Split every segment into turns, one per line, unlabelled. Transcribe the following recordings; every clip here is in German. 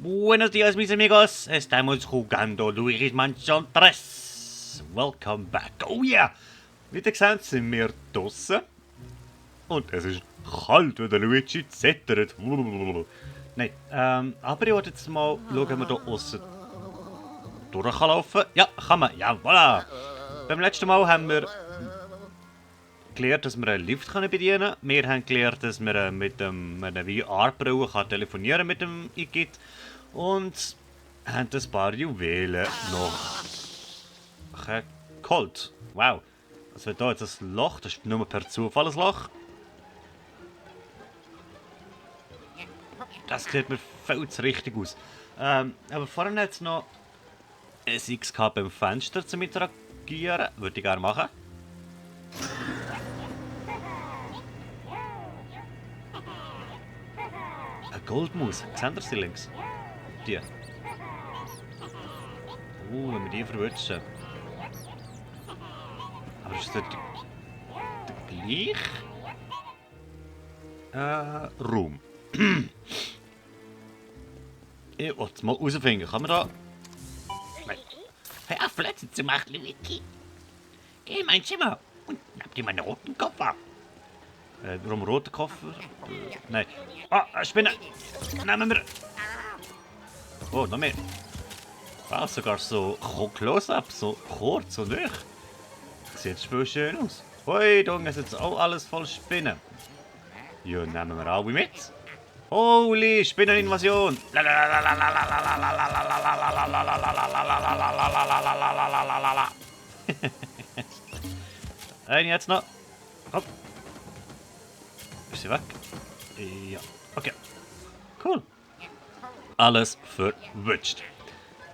Buenos días, mis amigos. Estamos jugando Luigi's Mansion 3. Welcome back. Oh yeah! Wie ihr seht, sind wir draussen. Und es ist kalt, weil der Luigi zittert. Nein, aber ich wollte jetzt mal schauen, ob man hier aussen durchlaufen kann. Ja, kann man. Ja, voilà. Beim letzten Mal haben wir gelernt, dass wir einen Lift bedienen können. Wir haben gelernt, dass man mit einer VR-Brille telefonieren mit dem Igitt. Und haben ein paar Juwelen noch geholt. Wow. Also da jetzt ein Loch, das ist nur per Zufall ein Loch. Das sieht mir viel zu richtig aus. Aber vorhin hat es noch ein X beim Fenster zum Interagieren. Würde ich gerne machen. Eine Goldmaus. Seht ihr sie links? Die. Wenn wir die verwutschen. Aber ist das der gleiche Raum? Ich wollte es mal rausfinden. Kann man da... Nein.
Hör auf, Plätze zu machen, Luigi. Geh in mein Zimmer und schnapp dir meinen roten Koffer.
Warum roter Koffer? Nein. Ah, eine Spinne! Nehmen wir! Oh, noch mehr. Wow, sogar so Close-up, so kurz und nicht. Sieht voll schön aus. Hui, da ist jetzt auch alles voll Spinnen. Ja, nehmen wir alle mit. Holy, Spinneninvasion! Eine jetzt noch. Hopp. Ist sie weg? Ja. Okay. Cool. Alles verwünscht.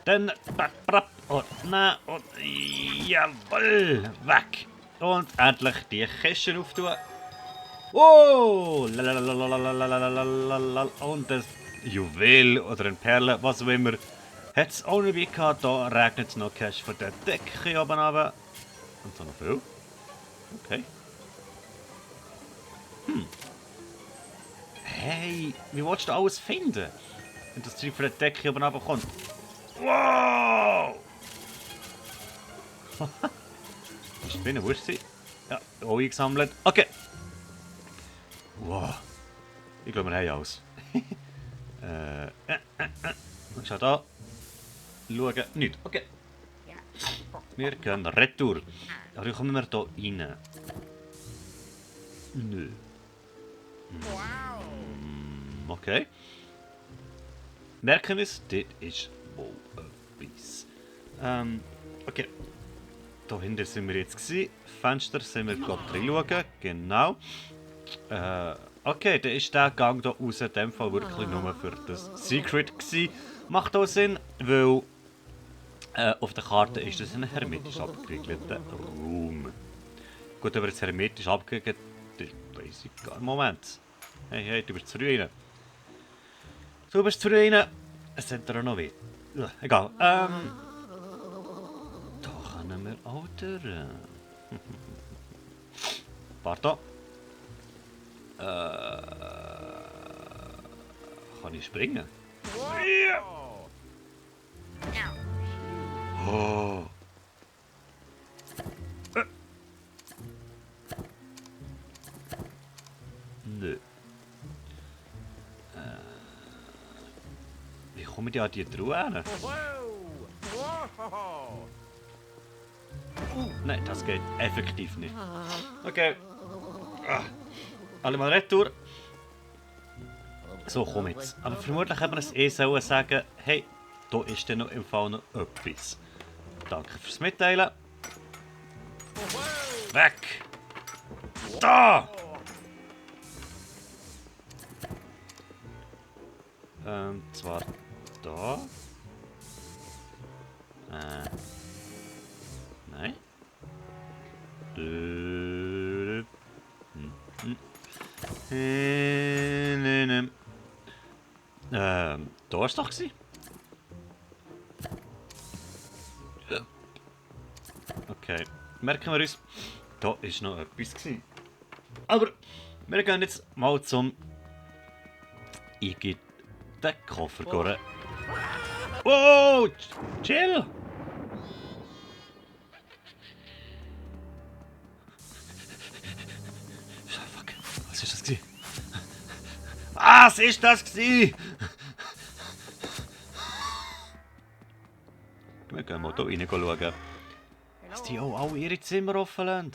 Dann und na und jawohl, weg. Und endlich die Kisten auftun. Wow! Und das Juwel oder ein Perle, was auch immer. Hat es auch noch dabei gehabt. Da regnet es noch Cash von der Decke oben runter. Und so noch viel. Okay. Hey, wie willst du alles finden? Wenn das Zeug von der Decke oben runterkommt. Wow! Die Spinne, wo ist sie? Ja, auch eingesammelt. Okay. Wow. Ich glaube, wir haben alles. Schau da. Schauen. Nichts. Okay. Wir gehen retour. Aber wie kommen wir da rein? Nö. Okay. Merken uns, dit ist wohl etwas. Okay. Da hinten sind wir jetzt gewesen. Fenster sind wir gerade drin schauen. Genau. Okay, dann ist der Gang hier raus in dem Fall wirklich nur für das Secret gewesen. Macht auch Sinn, weil auf der Karte ist das ein hermetisch abgeriegelter Raum. Gut, wenn wir jetzt hermetisch abgeriegelt, das weiss ich gar nicht. Moment. Hey, du bist zu rein. Du bist zu rein. Es sind da noch weh. Egal. Da können wir auch durch. Pardon. Kann ich springen? Ja. Oh. Nö. Wie komme ich an die Truhe hin? Nein, das geht effektiv nicht. Okay. Alle mal retour. So, komm jetzt. Aber vermutlich hätte man es sollen sagen, hey, da ist dann noch im Fall noch etwas. Danke fürs Mitteilen. Weg! Da! Zwar da. Nein. Da ist doch gewesen. Okay, merken wir uns, da ist noch etwas gewesen. Aber wir gehen jetzt mal zum Igitt den Koffer Oh, chill! Fuck, was ist das gewesen? Was ist das gewesen? Wir gehen mal hier rein schauen. Dass die auch alle ihre Zimmer offen lassen.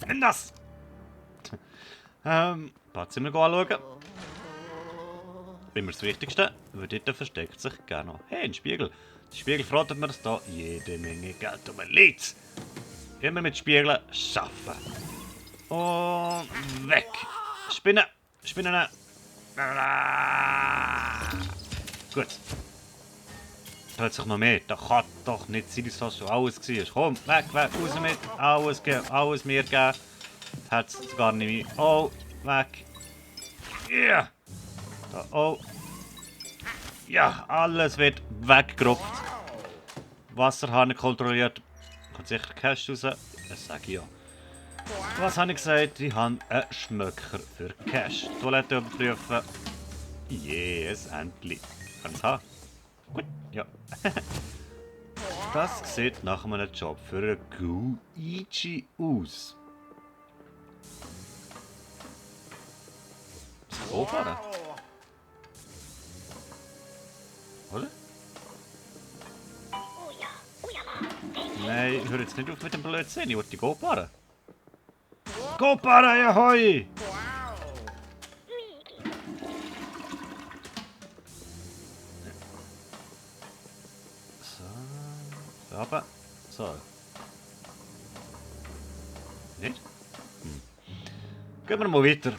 Nimm das! Ein paar Zimmer anschauen. Immer das Wichtigste, weil dort versteckt sich gerne noch. Hey, ein Spiegel. Der Spiegel verratet mir, dass da jede Menge Geld liegt. Immer mit Spiegeln arbeiten. Und weg. Spinnen. Spinnen. Gut. Da hat sich noch mehr. Da kann doch nicht sein, dass das schon alles war. Komm, weg, weg, raus mit. Alles geben, alles mir geben. Das hat es gar nicht mehr. Oh, weg. Ja. Da, oh. Ja, alles wird weggerupft. Wasserhahn kontrolliert. Kommt sicher Cash raus. Das sage ich ja. Was habe ich gesagt? Ich habe einen Schmöcker für Cash. Toilette überprüfen. Yes, endlich. Kann es haben? Gut, ja. Das sieht nach einem Job für einen Guichi aus. Ist das hochfahren? Oder? Nein, hör jetzt nicht auf mit dem Blödsinn. Ich wollte go fahren. Go fahren, ahoi! So. Aber. So. Nicht? Gehen wir mal weiter.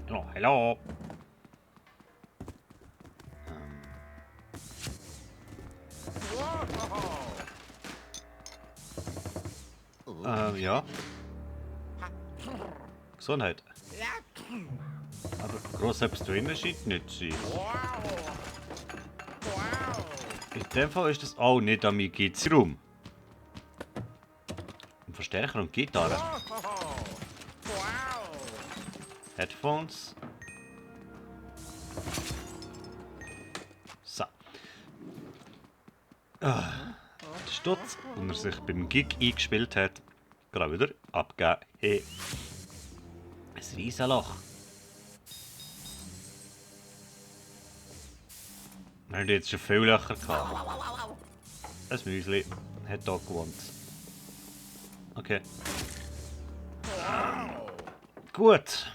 Hallo, hallo. Ja. Gesundheit. Aber gross etwas drin scheint nicht zu sein. In dem Fall ist das auch nicht an meinem Gizzi-Raum. Ein Verstärker und Gitarre. Headphones. So. Der Stutz, den er sich beim Gig eingespielt hat, gerade wieder abgeben. Hey. Ein Riesenloch. Wir hatten jetzt schon viele Löcher gehabt. Ein Müsli hat hier gewohnt. Okay. Gut.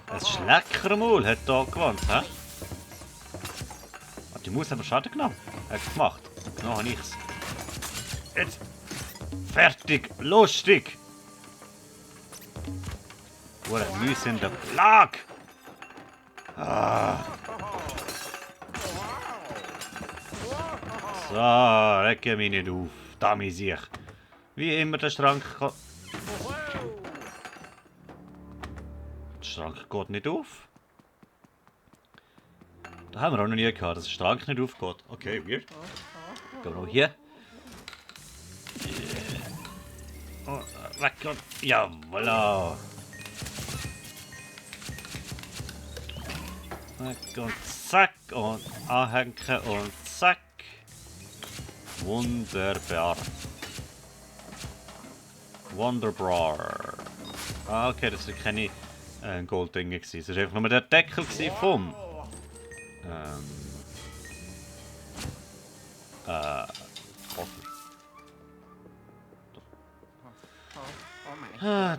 Ein Schleckermaul hat hier gewohnt, hä? Die Maus haben wir Schaden genommen. Gemacht. Genau habe ich's. Jetzt. Fertig. Lustig. Wo ein Müsse in der Plage. Ah. So, reg mich nicht auf. Da mich sich. Wie immer der Schrank kann. Der Schrank geht nicht auf. Da haben wir auch noch nie gehabt, dass der Schrank nicht aufgeht. Okay, weird. Gehen wir noch hier. Oh, weg und. Ja, voilà. Weg und zack und anhängen und zack. Wunderbar. Wunderbar. Ah, okay, das war keine Golddinge. Das war einfach nur der Deckel vom Koffer.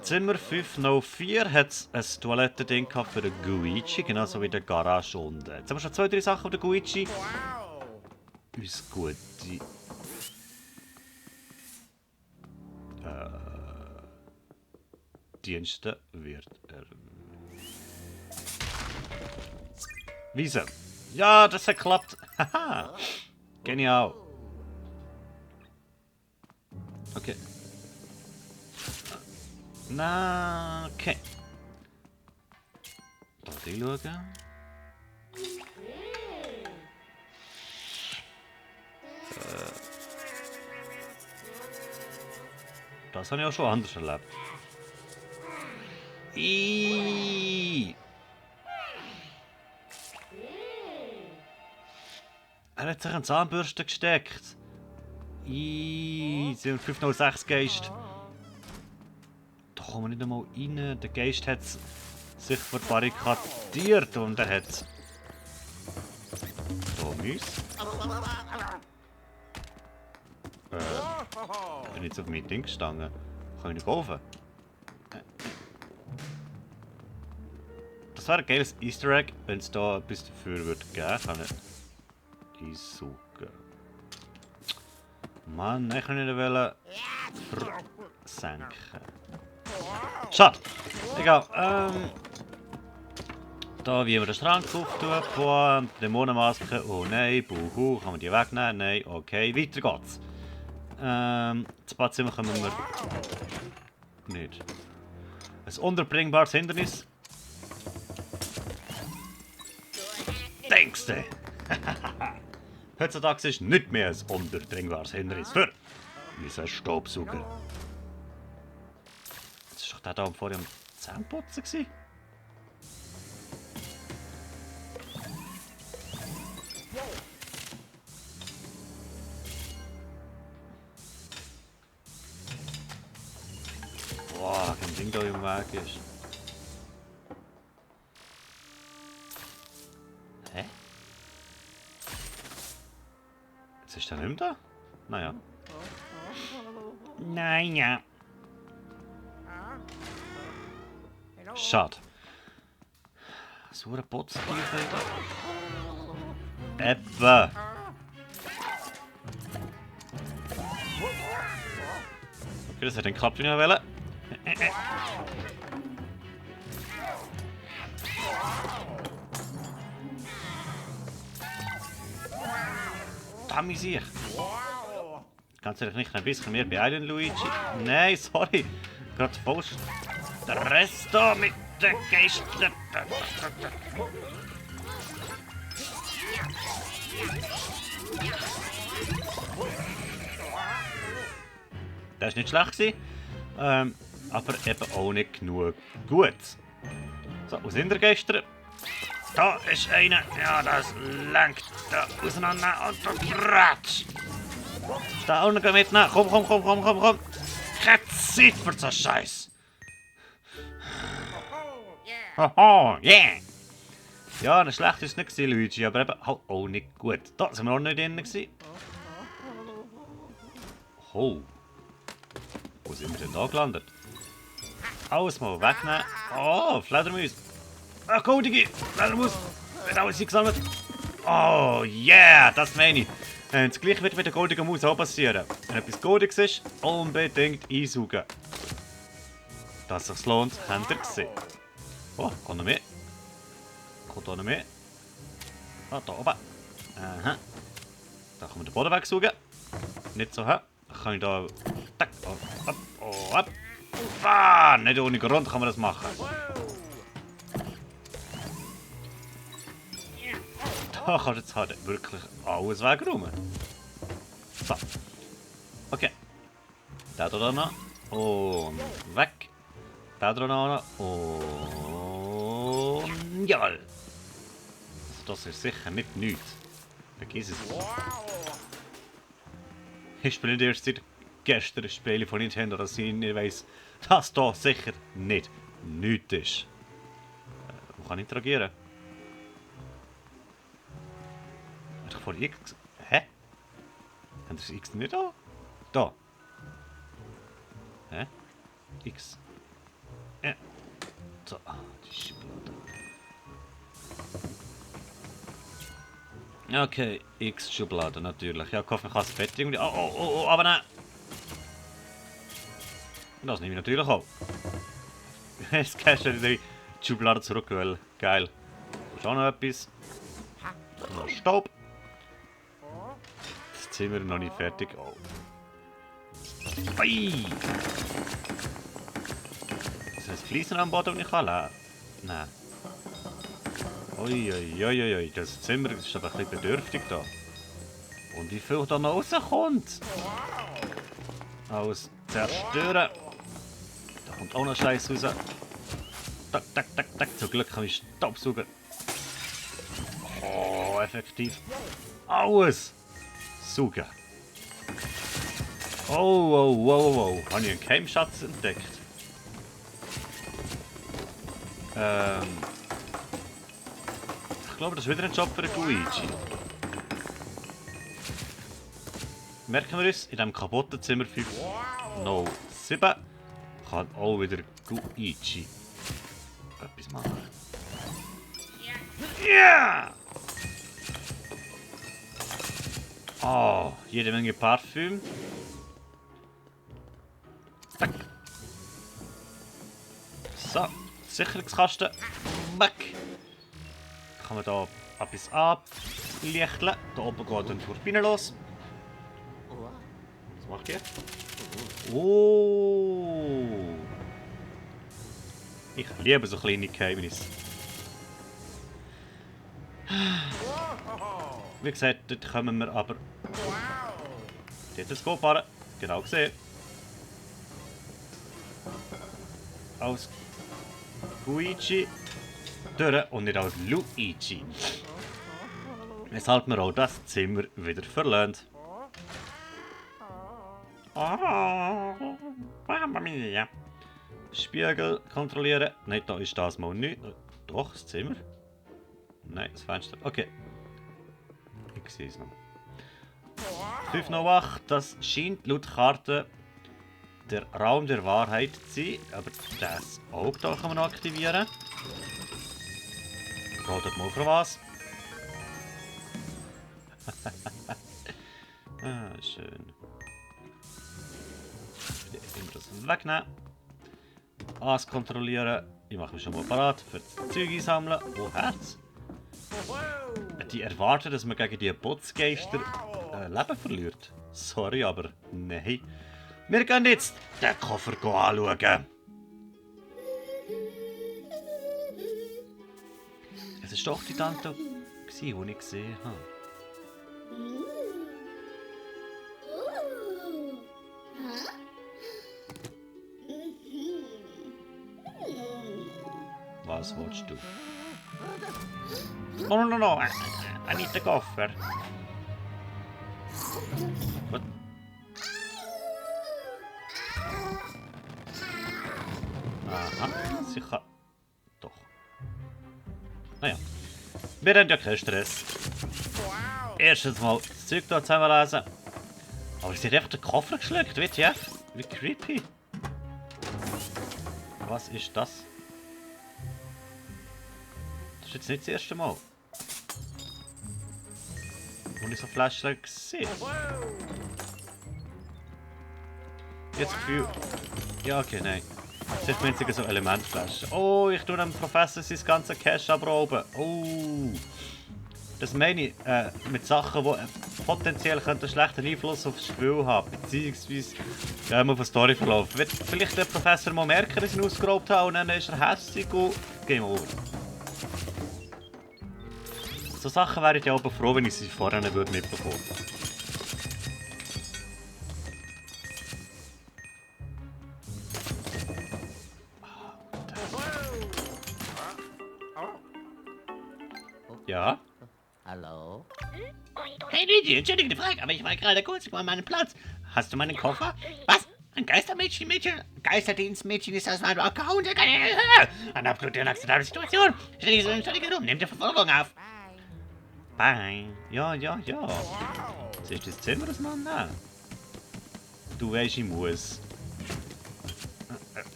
Zimmer 504 hat ein Toilettending für den Guichi, genauso wie der Garage unten. Jetzt haben wir schon 2, 3 Sachen auf den Guichi. Uns gute Dienste wird Wiese. Ja, das hat geklappt. Haha. Genial. Okay. Na, okay. Da schauen. Das habe ich auch schon anders erlebt. Er hat sich eine Zahnbürste gesteckt. Sie sind 506 Geist. Da kommen wir nicht einmal rein. Der Geist hat sich verbarrikadiert und er hat... Da Mäuse. Ich bin jetzt auf mein Ding gestanden. Kann ich nicht kaufen? Das wäre ein geiles Easter Egg, wenn es da etwas dafür würde geben. Kann ich einsuchen. Mann, ich kann nicht versenken. Schade. Egal. Da wie wir den Schrank auftun. Boah, Dämonenmaske. Oh nein, buhu. Kann man die wegnehmen? Nein, okay. Weiter geht's. Das Badzimmer können wir nicht. Ein unterbringbares Hindernis. Denkst du? Heutzutage ist nicht mehr ein unbedingbares Hindernis für unseren Staubsauger. Das war doch der da vorher am Zähneputzen gewesen. Boah, kein Ding da im Weg ist. Hä? Jetzt ist der nicht mehr da? Naja. Naja. Schade. So ein Putztiefer. Eben. Okay, das hat den geklappt, wie ich wollte. Damn ich. Kannst du dich nicht ein bisschen mehr beeilen, Luigi? Nein, sorry. Gerade voll Stress da mit den Geistern. Das war nicht schlecht. Aber eben auch nicht genug gut. So, wo sind wir gestern? Da ist einer. Ja, das lenkt da auseinander und da ratsch. Ist da auch noch mitnehmen? Komm. Keine Zeit für so Scheiß. Haha, yeah. Ja, das schlecht ist nicht gewesen, Luigi, aber eben halt auch nicht gut. Da sind wir auch nicht drin gewesen. Oh. Wo sind wir denn da gelandet? Alles mal wegnehmen. Oh, Fledermaus. Ah, Goldige. Fledermaus. Wird alles gesammelt. Oh, yeah, das meine ich. Das gleiche wird mit der goldigen Maus auch passieren. Wenn etwas Goldiges ist, unbedingt einsaugen. Dass es sich lohnt, habt ihr gesehen. Oh, kommt noch mehr. Kommt auch noch mehr. Ah, da oben. Aha. Da kann man den Boden wegsaugen. Nicht so, hä? Kann ich da... Tack, ab. Ah, nicht ohne Grund kann man das machen. Da kannst du jetzt halt wirklich alles wegräumen. So. Okay. Der da noch. Und weg. Der da noch. Und ja. Also das ist sicher nicht nichts. Vergiss es. Ich spiele nicht erst seit gestern ein Spiel von Nintendo, dass ich nicht weiss, dass da sicher nicht nichts ist. Wo kann ich interagieren? Hat ich vorhin X... Hä? Haben das X nicht da? Da. Hä? X. Ja. So, die Schublade. Okay, X-Schublade natürlich. Ja, ich hoffe, ich kann das Bett irgendwie... Oh, aber nein! Das nehme ich natürlich auch. Jetzt kannst du die Schublade zurück, weil geil. Da ist auch noch etwas. Noch Staub. Das Zimmer noch nicht fertig. Oh. Ui! Ist das Fliesen am Boden, das ich kann? Nein. Uiuiuiui, das Zimmer ist aber ein bisschen bedürftig da. Und wie viel da noch rauskommt? Aus zerstören. Da kommt auch noch Scheiß raus. Tak, tak, tak, tak. Zum Glück kann ich Staubsauger. Oh, effektiv. Alles saugen. Oh, oh, oh, oh. Habe ich einen Keimschatz entdeckt? Ich glaube, das ist wieder ein Job für einen Luigi. Merken wir uns, in diesem kaputten Zimmer 507 kann auch wieder Luigi etwas machen. Ja! Oh, jede Menge Parfüm. Zack. So, Sicherungskasten. Weg. Kann man da etwas ablichteln. Da oben geht eine Turbine los. Was macht ihr? Oh! Ich liebe so kleine Geheimnisse. Wie gesagt, dort kommen wir aber... Dort ist es fahren. Genau gesehen. Als Luigi durch und nicht als Luigi. Weshalb wir auch das Zimmer wieder verlassen. Oh, Mamma mia. Spiegel kontrollieren. Nein, da ist das mal nicht. Doch, das Zimmer. Nein, das Fenster. Okay. Ich sehe es noch. 508, das scheint laut Karte der Raum der Wahrheit zu sein. Aber das Auge da kann man noch aktivieren. Ratet mal für was. Ah, schön. Immer das wegnehmen. Alles kontrollieren. Ich mache mich schon mal parat für das Zeug einsammeln. Oh, Herz. Die erwarten, dass man gegen die Botsgeister Leben verliert. Sorry, aber nein. Wir gehen jetzt den Koffer anschauen. Es war doch die Tante, die ich gesehen habe. Was willst du? Oh, no. I need the coffer. What? Aha, sicher. Doch. Naja. Wir haben ja keinen Stress. Erstens mal das Zeug hier zusammenlesen. Aber sie hat einfach den Koffer geschluckt, WTF? Wie creepy. Was ist das? Das ist jetzt nicht das erste Mal. Und ich so Flaschen gesehen. Jetzt das Gefühl. Ja, okay, nein. Das sind sogar so Elementflaschen. Oh, ich tue dem Professor sein ganzes Cash abrauben. Oh. Das meine ich mit Sachen, die potenziell einen schlechten Einfluss auf das Spiel haben. Beziehungsweise auf den Storyverlauf. Wird vielleicht der Professor mal merken, dass ich ihn ausgeraubt habe und dann ist er hässlich und Game over. So Sachen wäre ich ja aber froh, wenn ich sie vorher nicht mitbekommen würde. Ja?
Hallo?
Hey Luigi, entschuldige die Frage, aber ich war gerade kurz vor meinem Platz. Hast du meinen Koffer? Was? Ein Geisterdienstmädchen? Geisterdienstmädchen ist aus meinem Account? Eine absolut inakzeptable Situation. Entschuldige, nimm die Verfolgung auf.
Bye. Ja. Siehst du das Zimmer auseinander? Du weisst, ich muss.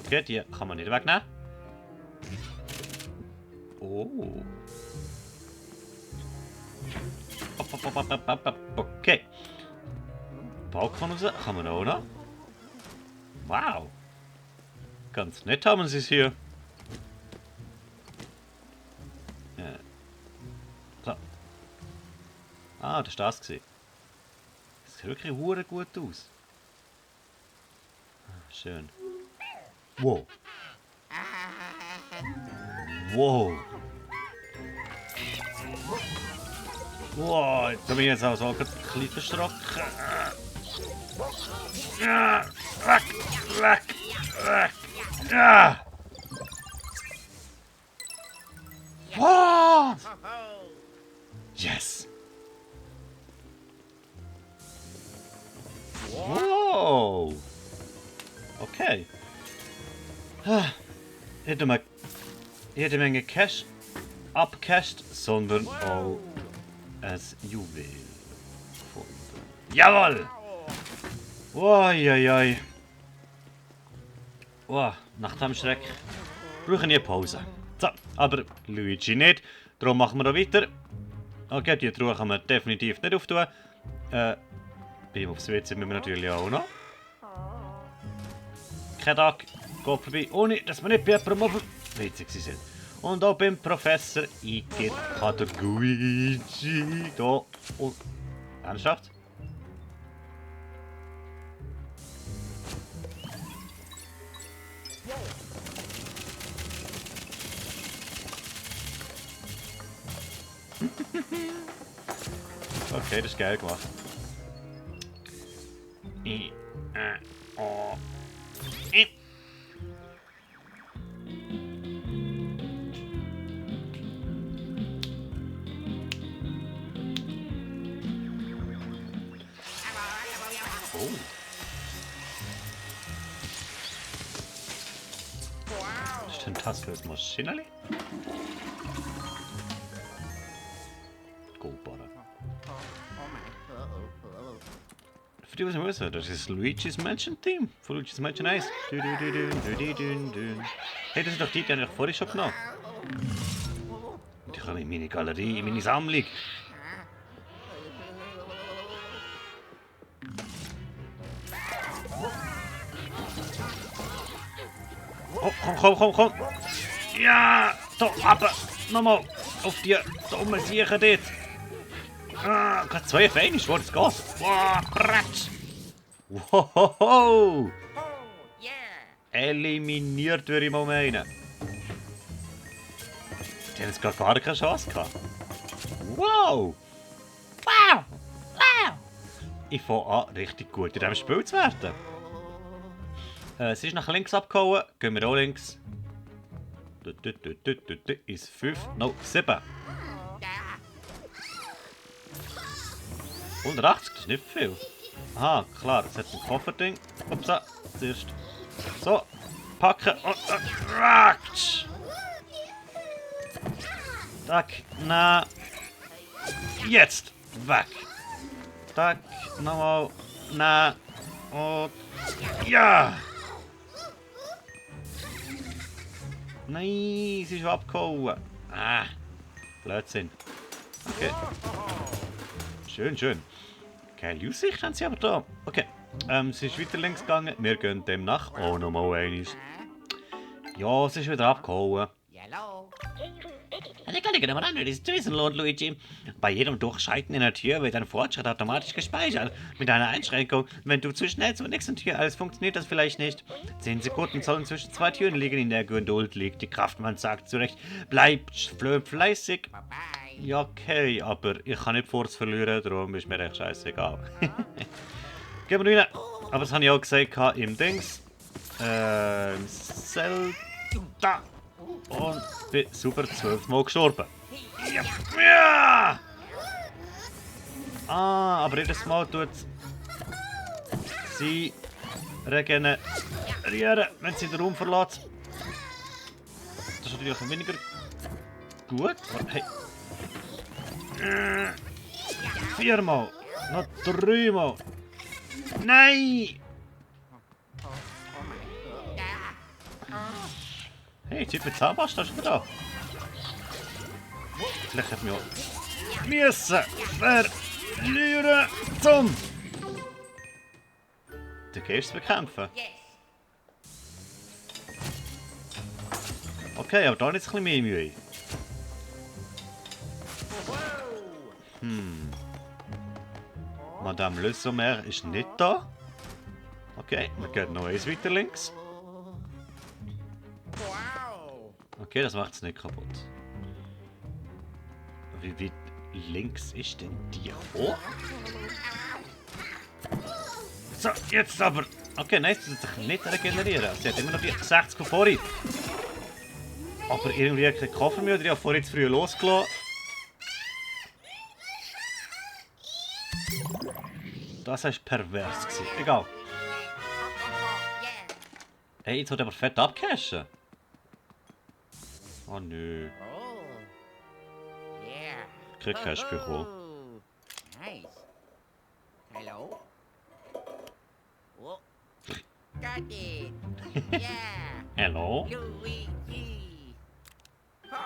Okay, die kann man nicht wegnehmen. Oh. Okay. Balkon raus kann man auch noch. Wow. Ganz nett haben sie es hier. So. Ah, das war das. Das sieht wirklich hure gut aus. Schön. Wow. Wow. Wow, da bin ich jetzt auch so ein bisschen verschrocken. Weg! Weg! Weg! Ja! What? Yes! Wow! Okay. Jede Menge Cash abcasht, sondern auch ein Juwel gefunden. Jawohl! Uiuiui. Wow, nach dem Schreck brauche ich eine Pause. So, aber Luigi nicht, darum machen wir noch weiter. Okay, die Truhe kann man definitiv nicht auftun. Beim aufs WC müssen wir natürlich auch noch. Kein Tag geht vorbei, ohne dass wir nicht bei jemandem auf dem WC sind. Und auch beim Professor Igitt kann der Luigi da... Oh, ernsthaft? Okay, das ist geil gemacht. Oh. Was ist denn das für ein Maschinenli? Goldbarren. Für die, was ich wissen, das ist Luigi's Mansion Team. Von Luigi's Mansion 1. Hey, das ist doch die habe ich vorhin schon genommen. Die habe ich in meine Galerie, in meine Sammlung. Oh, komm. Ja, da, aber nochmal auf die dummen Siechen dort. Ah, gerade 2 auf einmal, wo das geht. Wow, Kratsch. Wow. Eliminiert, würde ich mal meinen. Die haben jetzt gar keine Chance gehabt. Wow.
Wow!
Ich fange an, richtig gut in diesem Spiel zu werden. Sie ist nach links abgehauen, gehen wir auch links. Ist 5, no, 7. 180, das ist nicht viel. Aha, klar, es hat ein Kofferding. Upsa, zuerst. So, packen und ratsch. Tack, na. Jetzt, weg. Tack, nochmal, na. Und ja. Nein, sie ist abgehauen. Ah, Blödsinn. Okay. Schön. Geile Aussicht haben sie aber da. Okay, sie ist weiter links gegangen. Wir gehen demnach auch nochmal einmal. Ja, sie ist wieder abgehauen.
Also kann ich genau an, das zu wissen lohnt, Luigi.
Bei jedem Durchschreiten in der Tür wird ein Fortschritt automatisch gespeichert. Mit einer Einschränkung. Wenn du zu schnell zur nächsten Tür alles funktioniert das vielleicht nicht. 10 Sekunden sollen zwischen 2 Türen liegen. In der Geduld liegt die Kraft. Man sagt zurecht, bleib fleißig. Ja, okay, aber ich kann nicht Force verlieren, darum ist mir echt scheißegal. Gehen wir rein. Aber das habe ich auch gesagt im Dings. Zelda. Und bin super 12 Mal gestorben. Ja! Ah, aber jedes Mal tut sie regenerieren, wenn sie den Raum verlässt. Das ist natürlich auch weniger gut. Hey. 4 Mal. Noch 3 Mal. Nein! Hey, Typ mit Zahnpasta ist wieder da. Vielleicht hätten wir auch müssen verlieren zum den Geist bekämpfen. Okay, aber da nicht ein bisschen mehr Mühe. Madame Le Sommer ist nicht da. Okay, wir gehen noch eins weiter links. Okay, das macht es nicht kaputt. Wie weit links ist denn die hoch? So, jetzt aber
Okay, nice, das hat sich nicht regenerieren. Sie hat immer noch die 60 von vorhin. Aber irgendwie hat keinen Koffer mehr oder ich habe vorhin zu früh losgelassen. Das war pervers. Egal. Hey, jetzt wird aber fett abcashen. Oh nö. Ich krieg Cash bekommen.
Nice. Hello? Oh. Got it. Yeah.
Hello?
Luigi. Oh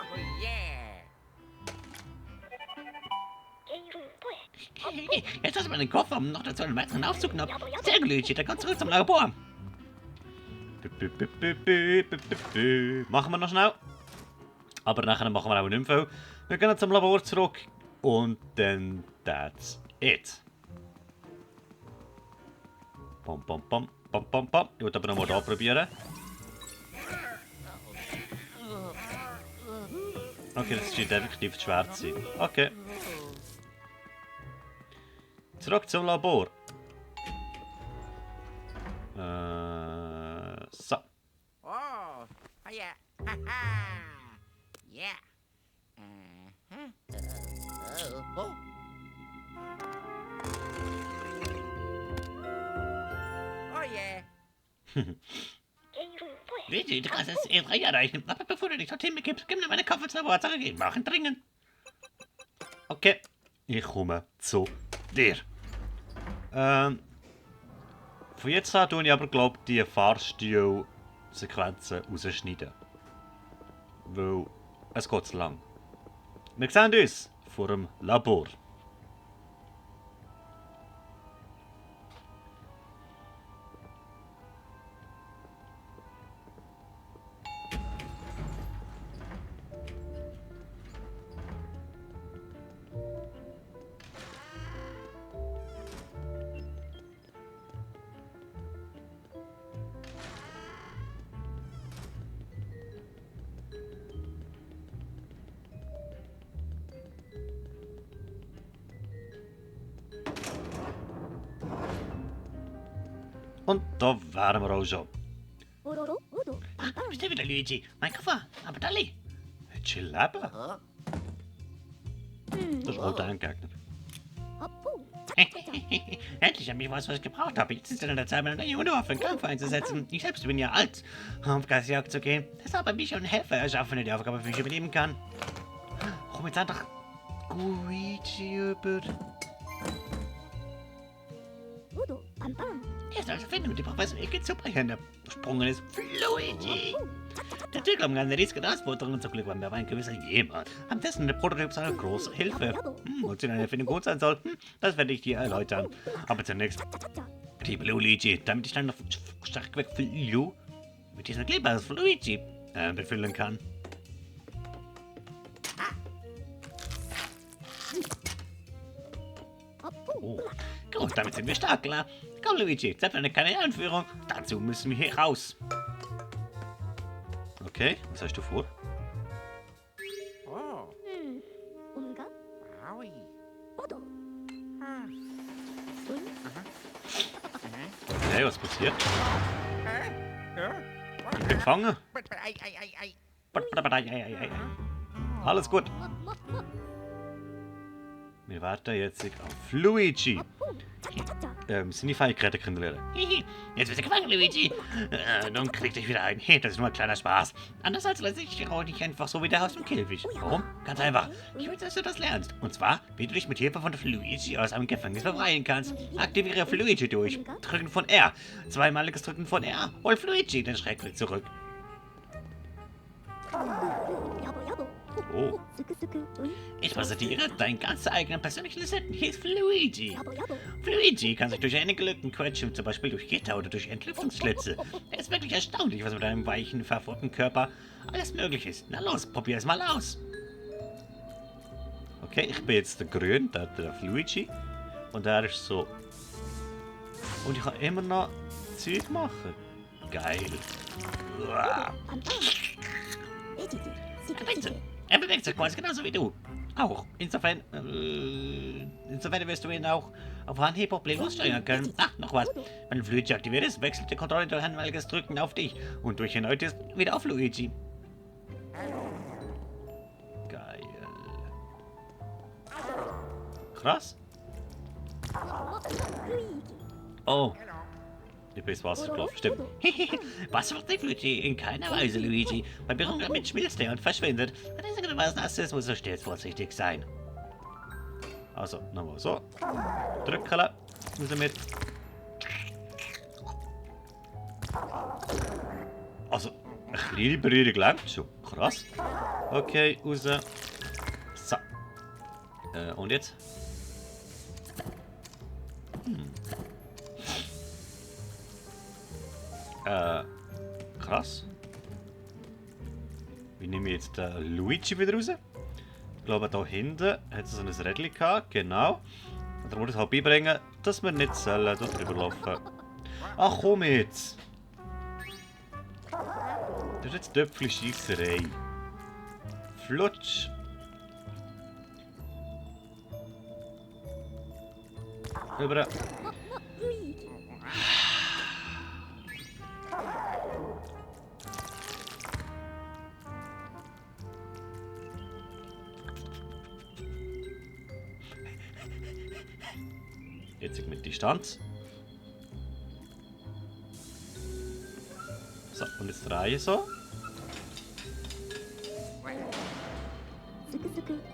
yeah.
Jetzt hast du meinen Koffer und noch dazu einen weiteren Aufzug noch. Sehr gut, Luigi, dann komm zurück zum Labor.
Machen wir noch schnell. Aber nachher machen wir auch nicht mehr viel. Wir gehen zum Labor zurück. Und dann that's it. Pom pom pom pom pom pom. Ich will aber noch mal da probieren. Okay, das scheint effektiv schwer zu sein. Okay. Zurück zum Labor. So.
Oh. Yeah. Haha. Yeah. Oh. Oh yeah.
Luigi, du kannst das E3 erreichen. Aber bevor du dich dorthin begibst, gib mir meine Koffer ins Labor. Wir machen dringend.
Okay. Ich komme zu dir. Von jetzt an tue ich aber, glaube ich, die Fahrstil-Sequenzen rausschneiden. Weil es geht zu lang. Wir sehen uns vor dem Labor. Und da wären wir auch schon.
Bist du wieder, Luigi? Mein Koffer. Aber Dolly.
Willst du leben?
Huh?
Das ist auch dein Gegner.
Endlich habe ich was ich gebraucht habe. Jetzt ist es an der Zeit, meine Uniform für den Kampf einzusetzen. Ich selbst bin ja alt, um auf Gasjagd zu gehen. Deshalb habe ich schon einen Helfer erschaffen, der die Aufgabe für mich übernehmen kann. Komm jetzt einfach Luigi über. Er ist also finden mit dem Professor Ecke Superhände. Gesprungen ist Luigi. Der Zügel am ganzen Risk und Ausforderungen zum Glück war mir aber ein gewisser jemand. Am besten der Prototyp ist eine große Hilfe. Und sie eine Erfindung gut sein soll, das werde ich dir erläutern. Aber zunächst, liebe Luigi, damit ich dann noch stark weg von Lu mit diesem Kleber von Luigi befüllen kann. Oh, gut, damit sind wir stark, klar. Komm, Luigi, Zeit für eine kleine Anführung. Dazu müssen wir hier raus.
Okay, was hast du vor?
Oh. Wowie. Ah.
Okay, was passiert?
Ja?
Ich bin gefangen.
Ei.
Alles gut. Wir warten jetzt auf Luigi. Seine Fähigkeiten können lernen.
Hihi, jetzt bist du gefangen, Luigi. Nun krieg dich wieder ein. Hey, das ist nur ein kleiner Spaß. Anders als lasse ich dich auch nicht einfach so wieder aus dem Käfig. Warum? Ganz einfach. Ich will, dass du das lernst. Und zwar, wie du dich mit Hilfe von Luigi aus einem Gefängnis befreien kannst. Aktiviere Luigi durch. Drücken von R. Zweimaliges Drücken von R. Hol Luigi den Schreckblick zurück.
Oh,
Ich präsentiere deinen ganz eigenen persönlichen Assistent. Hier ist Luigi. Luigi kann sich durch einige Lücken quetschen, zum Beispiel durch Gitter oder durch Entlüftungsschlitze. Es ist wirklich erstaunlich, was mit einem weichen, verformten Körper alles möglich ist. Na los, probier es mal aus.
okay, ich bin jetzt der Grün, der Luigi. Und er ist so. Und ich kann immer noch Zeug machen. Geil. Uah.
Er bewegt sich quasi genauso wie du. Auch. Insofern so weiter wirst du ihn auch auf Anhieb problemlos steuern können. Ach, noch was. Wenn Luigi aktiviert ist, wechselt die Kontrolle durch einmaliges Drücken auf dich und durch erneutes wieder auf Luigi.
Geil. Krass. Oh,
Hello.
ich bin ins Wasser gelaufen, stimmt.
Wasser wird nicht Luigi, in keiner Weise, Luigi. Bei Berührung damit schmilzt er und verschwindet. Wenn es irgendwas nass ist, muss er stets vorsichtig sein.
Also, nochmal so. Drücken. Raus damit. Also, eine kleine Berührung langt schon. Krass. Okay, raus. So. Und jetzt? Krass. Wie nehme ich jetzt den Luigi wieder raus? Ich glaube, da hinten hat es so ein Rädchen gehabt, genau. Und da muss ich halt beibringen, dass wir nicht sollen da drüber laufen. Ach komm jetzt! Das ist jetzt Töpfchen-Scheisserei. Flutsch! Über. Jetzt mit Distanz. So, und jetzt drehen so.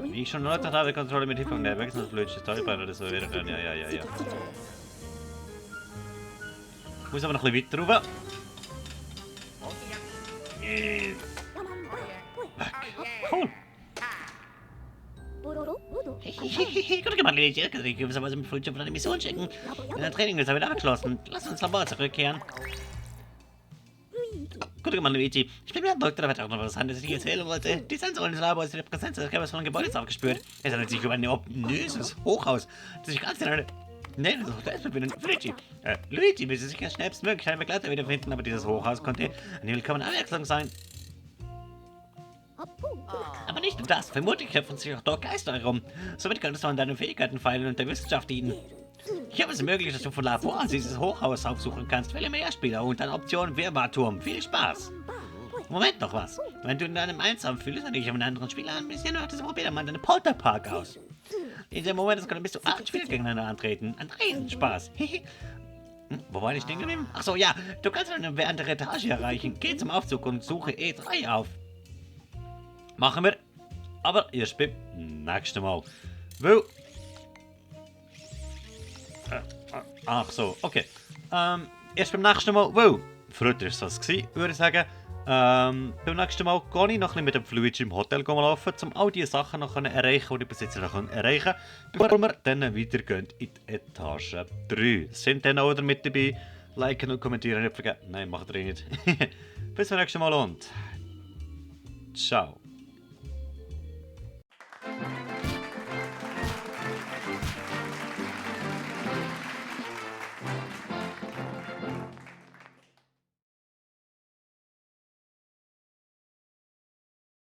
Wie ich schon erläutert habe, Kontrolle mit Hilfe von der Wechsel und Flutsch, Storyplan oder so wäre dann. Ja. Ich muss aber noch ein bisschen weiter rauf.
Oh yeah.
Yeah.
Oh yeah.
Cool.
Gut gemacht, Luigi. Ich kann gewisserweise mit Flutsch auf eine Mission schicken. Dein Training ist wieder abgeschlossen. Lass uns ins Labor zurückkehren. Gut gemacht, Luigi. Ich bin mir beeindruckt, da wird auch noch was anderes, ich erzählen wollte. Die Sensoren des Labors sind die Präsenz des Körpers von Gebäudes aufgespürt. Es handelt sich über ein ominöses Hochhaus, das sich ganz in eine Nähe des Hotels befindet. Luigi will sich schnellstmöglich einen Begleiter wiederfinden, aber dieses Hochhaus konnte eine willkommene Abwechslung sein. Aber nicht nur das, vermutlich kämpfen sich auch dort Geister herum. Somit könntest du an deinen Fähigkeiten feilen und der Wissenschaft dienen. Hier ist es möglich, dass du von Labor aus dieses Hochhaus aufsuchen kannst. Wähle mehr Spieler und dann Option Wirrwarturm. Viel Spaß! Moment noch was. Wenn du in deinem einsam fühlst und dich auf einen anderen Spieler ein bisschen hörtest, probier mal deinen Polterpark aus. In dem Moment können bis zu 8 Spieler gegeneinander antreten. Ein Riesenspaß. Wo war ich stehen geblieben? Achso, ja. Du kannst eine andere Etage erreichen. Geh zum Aufzug und suche E3 auf. Machen wir. Aber erst beim nächsten Mal. Weil... ach so, okay. Erst beim nächsten Mal, weil... Früher war es das, würde ich sagen. Beim nächsten Mal gehe ich noch ein bisschen mit dem Luigi im Hotel laufen, um all die Sachen noch erreichen, die ich bis jetzt noch erreichen kann, bevor wir dann weitergehen in die Etage 3. Sind dann auch mit dabei? Liken und kommentieren nicht vergessen. Nein, macht ihr nicht. Bis zum nächsten Mal und... Ciao.